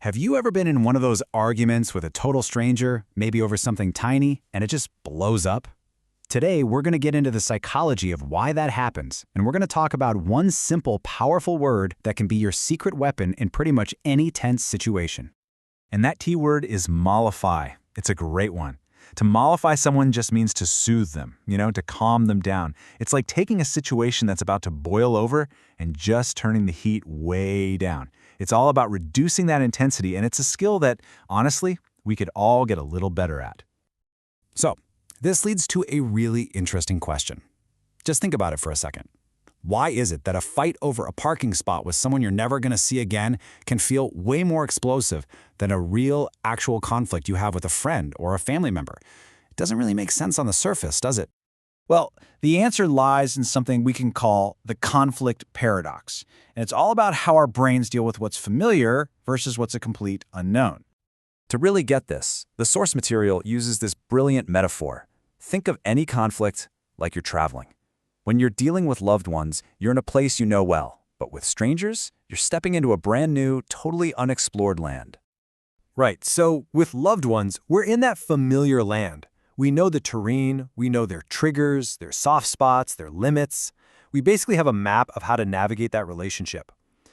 Have you ever been in one of those arguments with a total stranger, maybe over something tiny, and it just blows up? Today, we're going to get into the psychology of why that happens, and we're going to talk about one simple, powerful word that can be your secret weapon in pretty much any tense situation. And that T word is mollify. It's a great one. To mollify someone just means to soothe them, to calm them down. It's like taking a situation that's about to boil over and just turning the heat way down. It's all about reducing that intensity, and it's a skill that, honestly, we could all get a little better at. So, this leads to a really interesting question. Just think about it for a second. Why is it that a fight over a parking spot with someone you're never going to see again can feel way more explosive than a real, actual conflict you have with a friend or a family member? It doesn't really make sense on the surface, does it? Well, the answer lies in something we can call the conflict paradox, and it's all about how our brains deal with what's familiar versus what's a complete unknown. To really get this, the source material uses this brilliant metaphor. Think of any conflict like you're traveling. When you're dealing with loved ones, you're in a place you know well, but with strangers, you're stepping into a brand new, totally unexplored land. Right, so with loved ones, we're in that familiar land. We know the terrain, we know their triggers, their soft spots, their limits. We basically have a map of how to navigate that relationship.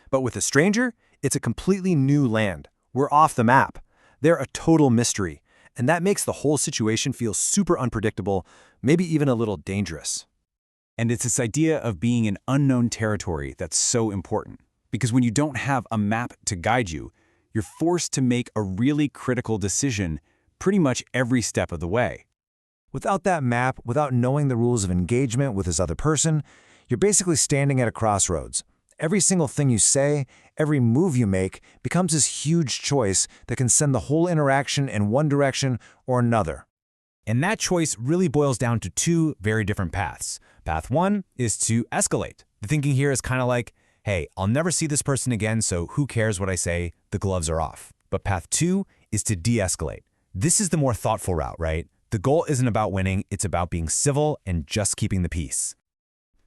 But with a stranger, it's a completely new land. We're off the map. They're a total mystery, and that makes the whole situation feel super unpredictable, maybe even a little dangerous. And it's this idea of being in unknown territory that's so important. Because when you don't have a map to guide you, you're forced to make a really critical decision pretty much every step of the way. Without that map, without knowing the rules of engagement with this other person, you're basically standing at a crossroads. Every single thing you say, every move you make becomes this huge choice that can send the whole interaction in one direction or another. And that choice really boils down to two very different paths. Path one is to escalate. The thinking here is kind of like, hey, I'll never see this person again, so who cares what I say? The gloves are off. But path two is to de-escalate. This is the more thoughtful route, right? The goal isn't about winning, it's about being civil and just keeping the peace.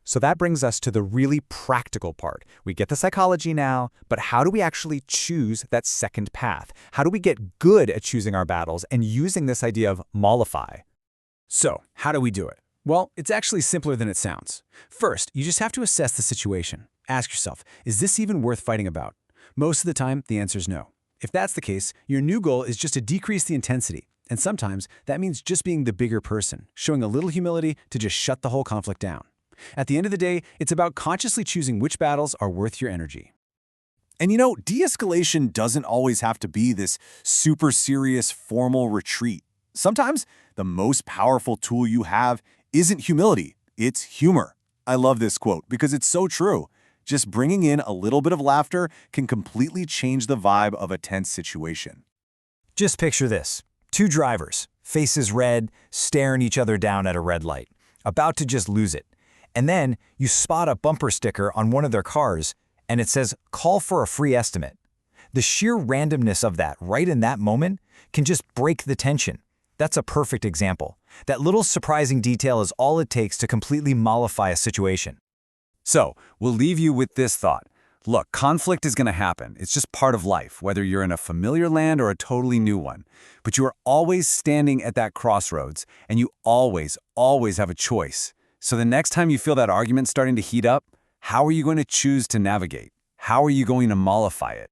So that brings us to the really practical part. We get the psychology now, but how do we actually choose that second path? How do we get good at choosing our battles and using this idea of mollify? So, how do we do it? Well, it's actually simpler than it sounds. First, you just have to assess the situation. Ask yourself, is this even worth fighting about? Most of the time, the answer is no. If that's the case, your new goal is just to decrease the intensity. And sometimes, that means just being the bigger person, showing a little humility to just shut the whole conflict down. At the end of the day, it's about consciously choosing which battles are worth your energy. And de-escalation doesn't always have to be this super serious formal retreat. Sometimes the most powerful tool you have isn't humility, it's humor. I love this quote because it's so true. Just bringing in a little bit of laughter can completely change the vibe of a tense situation. Just picture this. Two drivers, faces red, staring each other down at a red light, about to just lose it. And then you spot a bumper sticker on one of their cars, and it says, "Call for a free estimate." The sheer randomness of that right in that moment can just break the tension. That's a perfect example. That little surprising detail is all it takes to completely mollify a situation. So, we'll leave you with this thought. Look, conflict is going to happen. It's just part of life, whether you're in a familiar land or a totally new one. But you are always standing at that crossroads, and you always have a choice. So the next time you feel that argument starting to heat up, how are you going to choose to navigate? How are you going to mollify it?